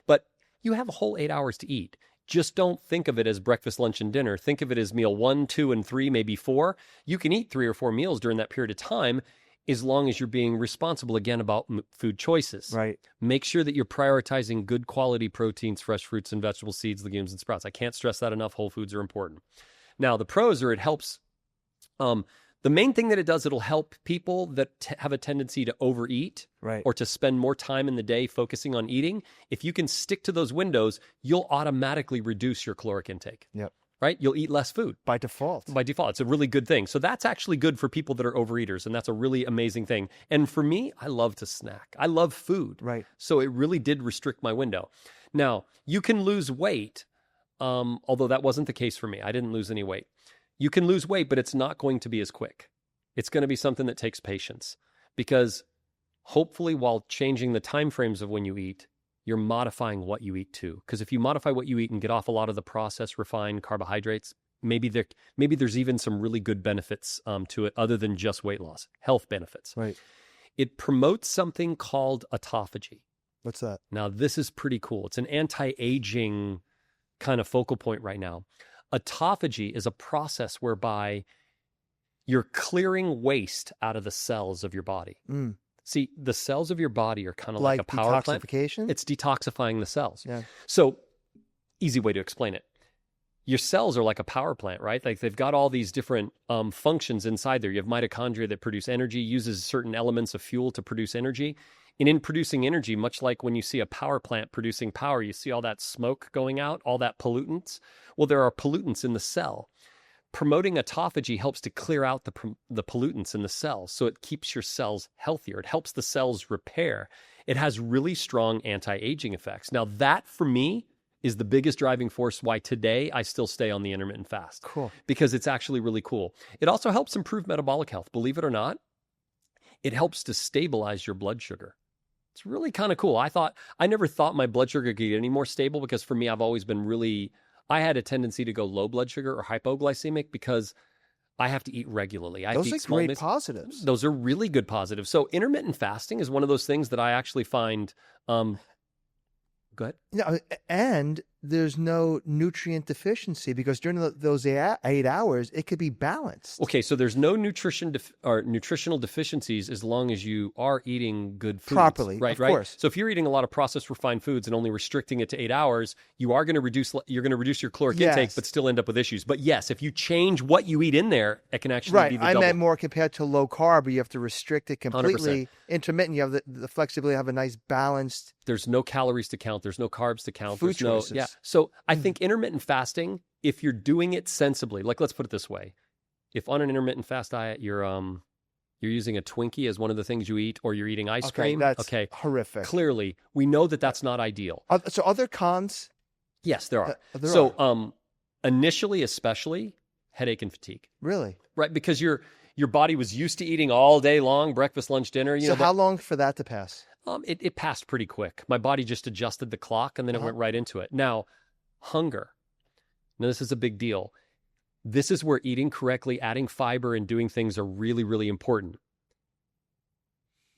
But you have a whole 8 hours to eat. Just don't think of it as breakfast, lunch, and dinner. Think of it as meal 1, 2, and 3, maybe 4. You can eat 3 or 4 meals during that period of time as long as you're being responsible, again, about food choices. Right. Make sure that you're prioritizing good quality proteins, fresh fruits and vegetables, seeds, legumes, and sprouts. I can't stress that enough. Whole foods are important. Now, the pros are it helps. The main thing that it does, it'll help people that have a tendency to overeat or to spend more time in the day focusing on eating. If you can stick to those windows, you'll automatically reduce your caloric intake. Yep. Right? You'll eat less food. By default. By default. It's a really good thing. So that's actually good for people that are overeaters, and that's a really amazing thing. And for me, I love to snack. I love food. Right. So it really did restrict my window. Now, you can lose weight, although that wasn't the case for me. I didn't lose any weight. You can lose weight, but it's not going to be as quick. It's going to be something that takes patience, because hopefully while changing the time frames of when you eat, you're modifying what you eat too. Because if you modify what you eat and get off a lot of the processed, refined carbohydrates, maybe there's even some really good benefits to it other than just weight loss, health benefits. Right. It promotes something called autophagy. What's that? Now, this is pretty cool. It's an anti-aging kind of focal point right now. Autophagy is a process whereby you're clearing waste out of the cells of your body. See, the cells of your body are kind of like a power plant. Detoxification? It's detoxifying the cells. Yeah. So, easy way to explain it. Your cells are like a power plant, right? Like they've got all these different functions inside there. You have mitochondria that produce energy, uses certain elements of fuel to produce energy. And in producing energy, much like when you see a power plant producing power, you see all that smoke going out, all that pollutants. Well, there are pollutants in the cell. Promoting autophagy helps to clear out the pollutants in the cells, so it keeps your cells healthier. It helps the cells repair. It has really strong anti-aging effects. Now, that for me is the biggest driving force why today I still stay on the intermittent fast. Cool. Because it's actually really cool. It also helps improve metabolic health. Believe it or not, it helps to stabilize your blood sugar. It's really kind of cool. I never thought my blood sugar could get any more stable, because for me, I've always been I had a tendency to go low blood sugar or hypoglycemic because I have to eat regularly. Those are great positives. Those are really good positives. So intermittent fasting is one of those things that I actually find, go ahead. No, and there's no nutrient deficiency, because during those 8 hours, it could be balanced. Okay, so there's no nutritional deficiencies as long as you are eating good foods. Properly, right? Of course. So if you're eating a lot of processed refined foods and only restricting it to 8 hours, you're going to reduce your caloric intake, but still end up with issues. But yes, if you change what you eat in there, it can actually be the double. I meant more compared to low carb, where you have to restrict it completely. 100%. Intermittent, you have the flexibility to have a nice balanced. There's no calories to count. There's no carbs to count. Food choices. Yeah. So I think intermittent fasting, if you're doing it sensibly, like let's put it this way. If on an intermittent fast diet, you're using a Twinkie as one of the things you eat, or you're eating ice cream. That's horrific. Clearly, we know that that's not ideal. So are there cons? Yes, there are. There are. Initially, especially headache and fatigue. Really? Right. Because your body was used to eating all day long, breakfast, lunch, dinner. So how long for that to pass? It passed pretty quick. My body just adjusted the clock, and then it went right into it. Now, hunger. Now, this is a big deal. This is where eating correctly, adding fiber, and doing things are really, really important.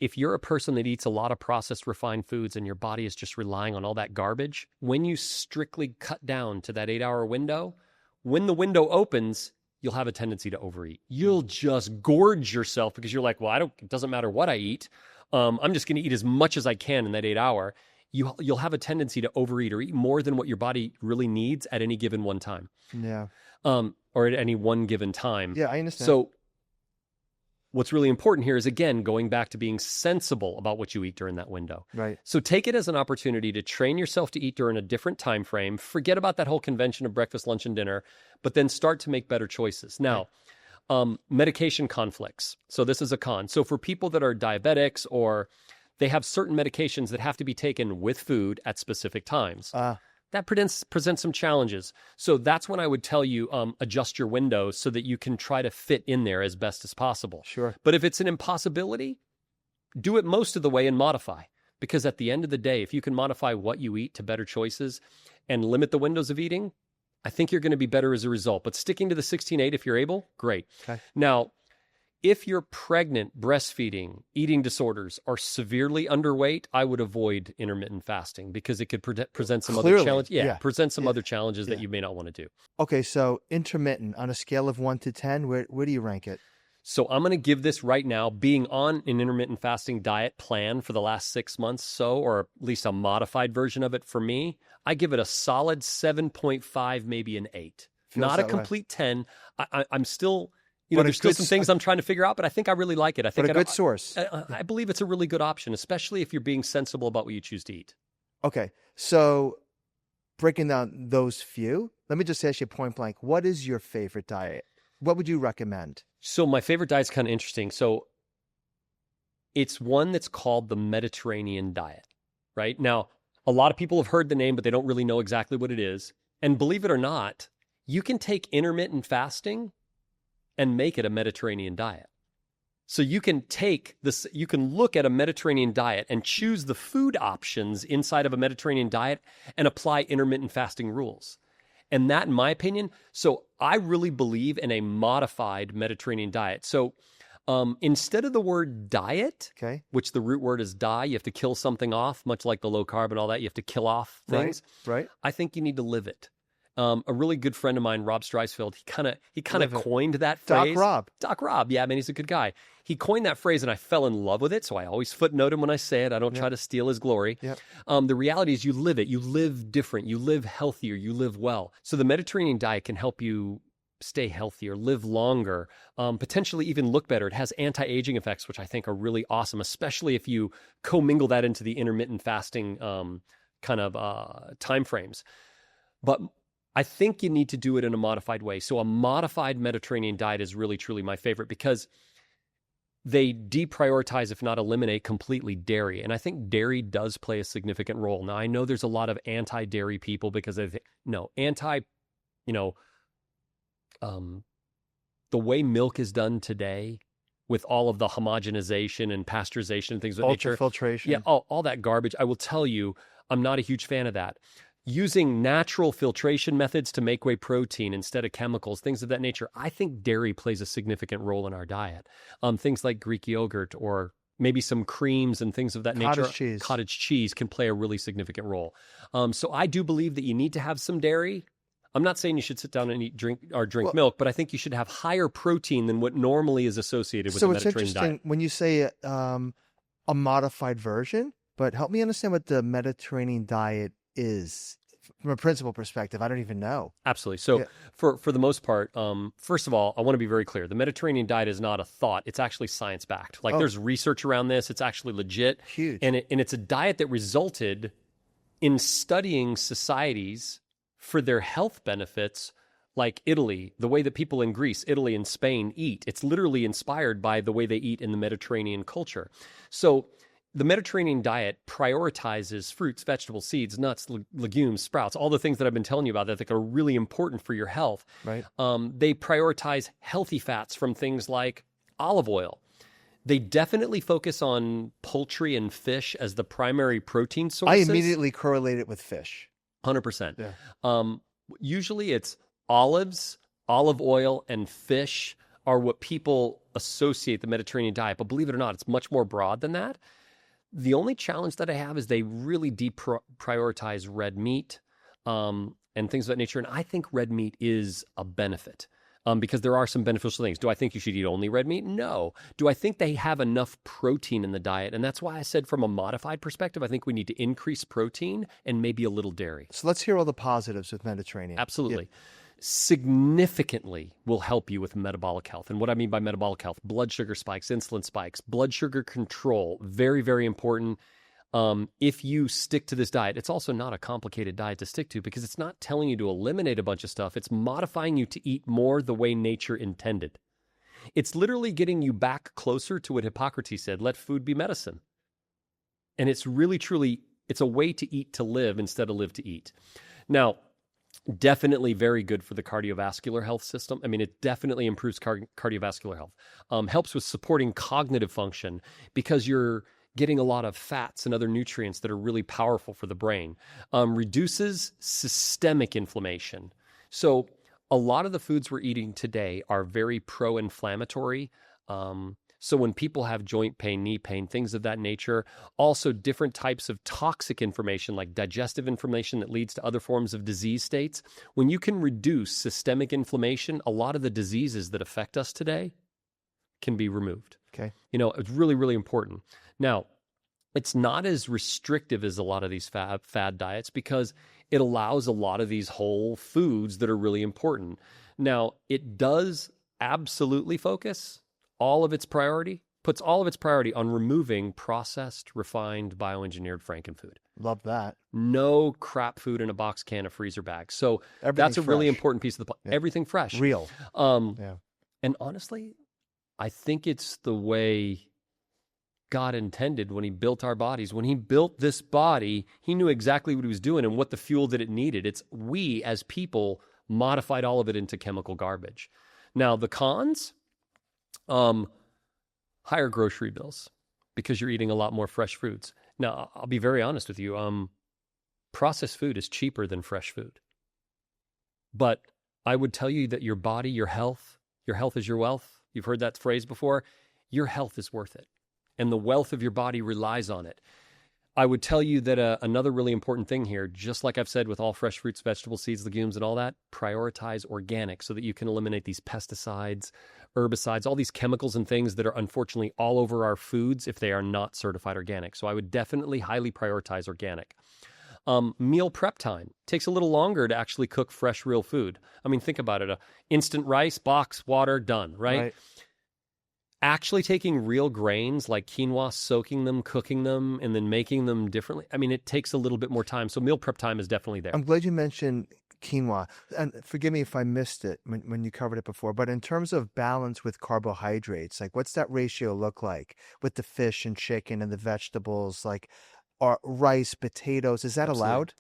If you're a person that eats a lot of processed, refined foods and your body is just relying on all that garbage, when you strictly cut down to that 8-hour window, when the window opens, you'll have a tendency to overeat. You'll just gorge yourself because you're like, well, it doesn't matter what I eat. I'm just going to eat as much as I can in that 8 hour. You'll have a tendency to overeat or eat more than what your body really needs at any given one time. Yeah. Or at any one given time. Yeah, I understand. So what's really important here is, again, going back to being sensible about what you eat during that window. Right. So take it as an opportunity to train yourself to eat during a different time frame. Forget about that whole convention of breakfast, lunch, and dinner, but then start to make better choices. Now, medication conflicts. So this is a con. So for people that are diabetics, or they have certain medications that have to be taken with food at specific times, that presents some challenges. So that's when I would tell you, adjust your windows so that you can try to fit in there as best as possible. Sure. But if it's an impossibility, do it most of the way and modify. Because at the end of the day, if you can modify what you eat to better choices and limit the windows of eating, I think you're going to be better as a result. But sticking to the 16-8 if you're able, great. Okay. Now, If you're pregnant, breastfeeding, eating disorders, or severely underweight, I would avoid intermittent fasting because it could present some other challenges. Present some other challenges that you may not want to do. Okay, so intermittent, on a scale of 1 to 10, where do you rank it? So I'm going to give this right now, being on an intermittent fasting diet plan for the last 6 months, or at least a modified version of it for me, I give it a solid 7.5, maybe an 8. Not a complete 10. I'm still... there's still some things I'm trying to figure out, but I think I really like it. I think a good source. I believe it's a really good option, especially if you're being sensible about what you choose to eat. Okay, so breaking down those few, let me just ask you point blank, what is your favorite diet? What would you recommend? So my favorite diet's kind of interesting. So it's one that's called the Mediterranean diet, right? Now, a lot of people have heard the name, but they don't really know exactly what it is. And believe it or not, you can take intermittent fasting and make it a Mediterranean diet. So you can take this, you can look at a Mediterranean diet and choose the food options inside of a Mediterranean diet and apply intermittent fasting rules. And that, in my opinion, so I really believe in a modified Mediterranean diet. So instead of the word diet, which the root word is die, you have to kill something off, much like the low carb and all that, you have to kill off things. Right. I think you need to live it. A really good friend of mine, Rob Streisfeld, he kind of coined that phrase. Doc Rob. Yeah, man, he's a good guy. He coined that phrase, and I fell in love with it. So I always footnote him when I say it. I don't try to steal his glory. Yep. The reality is, you live it. You live different. You live healthier. You live well. So the Mediterranean diet can help you stay healthier, live longer, potentially even look better. It has anti-aging effects, which I think are really awesome, especially if you commingle that into the intermittent fasting kind of timeframes. But I think you need to do it in a modified way. So a modified Mediterranean diet is really, truly my favorite because they deprioritize, if not eliminate completely, dairy. And I think dairy does play a significant role. Now, I know there's a lot of anti-dairy people because the way milk is done today with all of the homogenization and pasteurization and things of that nature. Ultrafiltration. Yeah, all that garbage. I will tell you, I'm not a huge fan of that. Using natural filtration methods to make whey protein instead of chemicals, things of that nature, I think dairy plays a significant role in our diet. Things like Greek yogurt or maybe some creams and things of that nature. Cottage cheese can play a really significant role. So I do believe that you need to have some dairy. I'm not saying you should sit down and drink milk, but I think you should have higher protein than what normally is associated with the Mediterranean diet. So it's interesting when you say a modified version, but help me understand what the Mediterranean diet is from a principle perspective. I don't even know. Absolutely. So for the most part, first of all, I want to be very clear. The Mediterranean diet is not a thought. It's actually science-backed. There's research around this. It's actually legit. Huge. And it's a diet that resulted in studying societies for their health benefits, like Italy, the way that people in Greece, Italy, and Spain eat. It's literally inspired by the way they eat in the Mediterranean culture. So the Mediterranean diet prioritizes fruits, vegetables, seeds, nuts, legumes, sprouts, all the things that I've been telling you about that I think are really important for your health. Right. They prioritize healthy fats from things like olive oil. They definitely focus on poultry and fish as the primary protein sources. I immediately correlate it with fish. 100%. Yeah. Usually it's olives, olive oil, and fish are what people associate the Mediterranean diet. But believe it or not, it's much more broad than that. The only challenge that I have is they really deprioritize red meat and things of that nature. And I think red meat is a benefit because there are some beneficial things. Do I think you should eat only red meat? No. Do I think they have enough protein in the diet? And that's why I said from a modified perspective, I think we need to increase protein and maybe a little dairy. So let's hear all the positives with Mediterranean. Absolutely. Yeah. Significantly will help you with metabolic health. And what I mean by metabolic health, blood sugar spikes, insulin spikes, blood sugar control, very, very important. If you stick to this diet, it's also not a complicated diet to stick to because it's not telling you to eliminate a bunch of stuff. It's modifying you to eat more the way nature intended. It's literally getting you back closer to what Hippocrates said, let food be medicine. And it's really, truly, it's a way to eat to live instead of live to eat. Now, definitely very good for the cardiovascular health system. I mean, it definitely improves cardiovascular health. Helps with supporting cognitive function because you're getting a lot of fats and other nutrients that are really powerful for the brain. Reduces systemic inflammation. So a lot of the foods we're eating today are very pro-inflammatory. So when people have joint pain, knee pain, things of that nature, also different types of toxic inflammation like digestive inflammation that leads to other forms of disease states, when you can reduce systemic inflammation, a lot of the diseases that affect us today can be removed. Okay. It's really, really important. Now, it's not as restrictive as a lot of these fad diets because it allows a lot of these whole foods that are really important. Now, it does absolutely puts all of its priority on removing processed, refined, bioengineered frankenfood. Love that. No crap food in a box, can, a freezer bag. So that's a fresh. really important piece of the plan. Everything fresh. Real. And honestly, I think it's the way God intended when he built our bodies. When he built this body, he knew exactly what he was doing and what the fuel that it needed. It's we as people modified all of it into chemical garbage. Now, the cons, higher grocery bills because you're eating a lot more fresh foods. Now, I'll be very honest with you. Processed food is cheaper than fresh food. But I would tell you that your body, your health is your wealth. You've heard that phrase before. Your health is worth it. And the wealth of your body relies on it. I would tell you that another really important thing here, just like I've said with all fresh fruits, vegetables, seeds, legumes, and all that, prioritize organic so that you can eliminate these pesticides, herbicides, all these chemicals and things that are unfortunately all over our foods if they are not certified organic. So I would definitely highly prioritize organic. Meal prep time takes a little longer to actually cook fresh, real food. I mean, think about it. Instant rice, box, water, done, right? Actually taking real grains like quinoa, soaking them, cooking them, and then making them differently. I mean, it takes a little bit more time. So meal prep time is definitely there. I'm glad you mentioned quinoa. And forgive me if I missed it when you covered it before, but in terms of balance with carbohydrates, like what's that ratio look like with the fish and chicken and the vegetables, like rice, potatoes, is that allowed?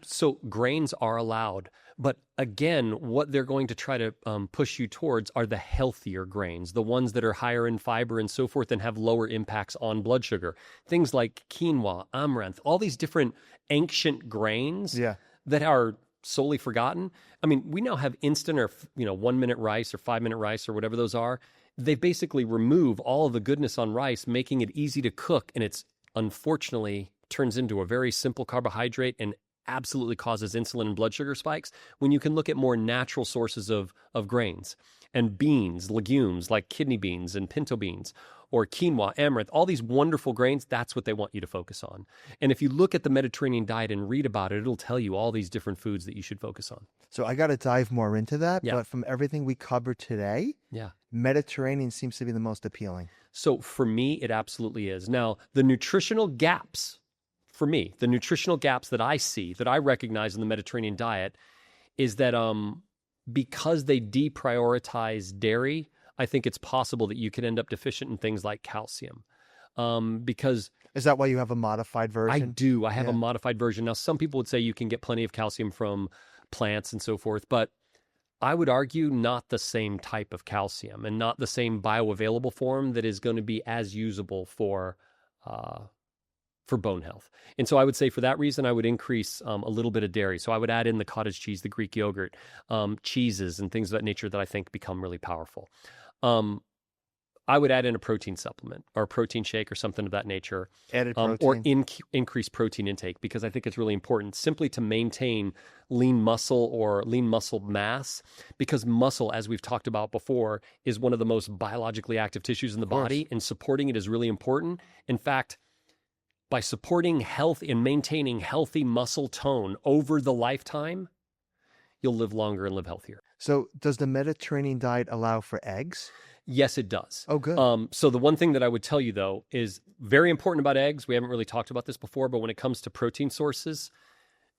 So grains are allowed. But again, what they're going to try to push you towards are the healthier grains, the ones that are higher in fiber and so forth and have lower impacts on blood sugar. Things like quinoa, amaranth, all these different ancient grains that are solely forgotten. I mean, we now have instant or 1 minute rice or 5 minute rice or whatever those are. They basically remove all of the goodness on rice, making it easy to cook, and it's unfortunately turns into a very simple carbohydrate and absolutely causes insulin and blood sugar spikes when you can look at more natural sources of grains and beans, legumes like kidney beans and pinto beans or quinoa, amaranth, all these wonderful grains. That's what they want you to focus on. And if you look at the Mediterranean diet and read about it, it'll tell you all these different foods that you should focus on. So I got to dive more into that. But from everything we covered today, Mediterranean seems to be the most appealing. So for me, it absolutely is. Now, the nutritional gaps for me, the nutritional gaps that I see, that I recognize in the Mediterranean diet is that because they deprioritize dairy, I think it's possible that you could end up deficient in things like calcium. Because is that why you have a modified version? I do. I have a modified version. Now, some people would say you can get plenty of calcium from plants and so forth, but I would argue not the same type of calcium and not the same bioavailable form that is going to be as usable for bone health. And so I would say for that reason, I would increase a little bit of dairy. So I would add in the cottage cheese, the Greek yogurt, cheeses and things of that nature that I think become really powerful. I would add in a protein supplement or a protein shake or something of that nature. Added protein. Or increase protein intake because I think it's really important simply to maintain lean muscle or lean muscle mass because muscle, as we've talked about before, is one of the most biologically active tissues in the body and supporting it is really important. In fact, by supporting health and maintaining healthy muscle tone over the lifetime, you'll live longer and live healthier. So does the Mediterranean diet allow for eggs? Yes, it does. Oh, good. So the one thing that I would tell you, though, is very important about eggs. We haven't really talked about this before, but when it comes to protein sources,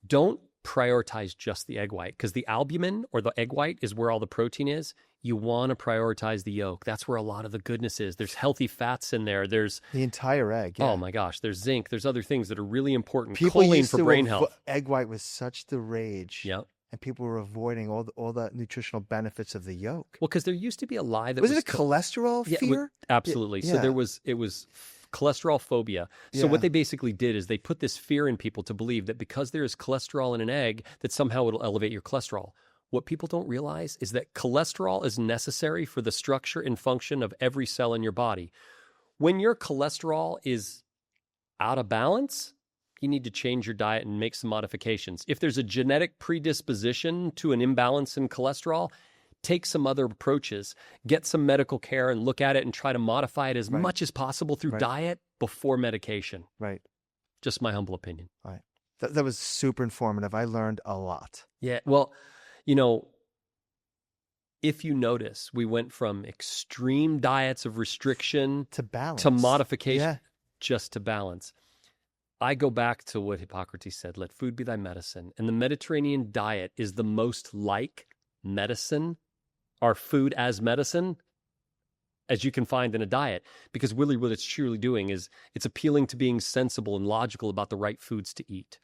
don't prioritize just the egg white because the albumin or the egg white is where all the protein is. You want to prioritize the yolk. That's where a lot of the goodness is. There's healthy fats in there. There's the entire egg. Yeah. Oh my gosh. There's zinc. There's other things that are really important. People choline used for to brain health. Egg white was such the rage. Yep. And people were avoiding all the nutritional benefits of the yolk. Well, because there used to be a lie that was it a cholesterol fear? Absolutely. So it was cholesterol phobia. So what they basically did is they put this fear in people to believe that because there is cholesterol in an egg, that somehow it'll elevate your cholesterol. what people don't realize is that cholesterol is necessary for the structure and function of every cell in your body. When your cholesterol is out of balance, you need to change your diet and make some modifications. If there's a genetic predisposition to an imbalance in cholesterol, take some other approaches, get some medical care and look at it and try to modify it as much as possible through diet before medication. Right. Just my humble opinion. Right. That was super informative. I learned a lot. Yeah. Well, you know, if you notice, we went from extreme diets of restriction to balance, to modification, just to balance. I go back to what Hippocrates said, let food be thy medicine. And the Mediterranean diet is the most like medicine, or food as medicine, as you can find in a diet. Because really what it's truly doing is it's appealing to being sensible and logical about the right foods to eat.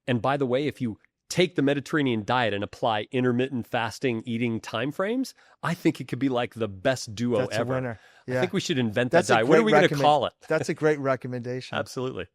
And by the way, if you take the Mediterranean diet and apply intermittent fasting eating timeframes, I think it could be like the best duo That's ever. A winner. Yeah. I think we should invent that diet. What are we going to call it? That's a great recommendation. Absolutely.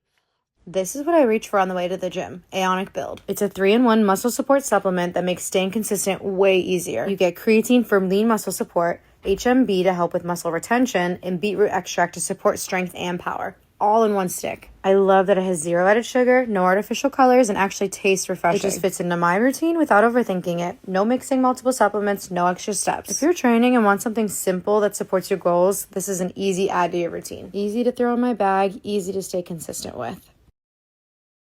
This is what I reach for on the way to the gym, Aonic Build. It's a 3-in-1 muscle support supplement that makes staying consistent way easier. You get creatine for lean muscle support, HMB to help with muscle retention, and beetroot extract to support strength and power. All in one stick. I love that it has 0 added sugar, no artificial colors, and actually tastes refreshing. It just fits into my routine without overthinking it. No mixing multiple supplements, no extra steps. If you're training and want something simple that supports your goals, this is an easy add to your routine. Easy to throw in my bag, easy to stay consistent with.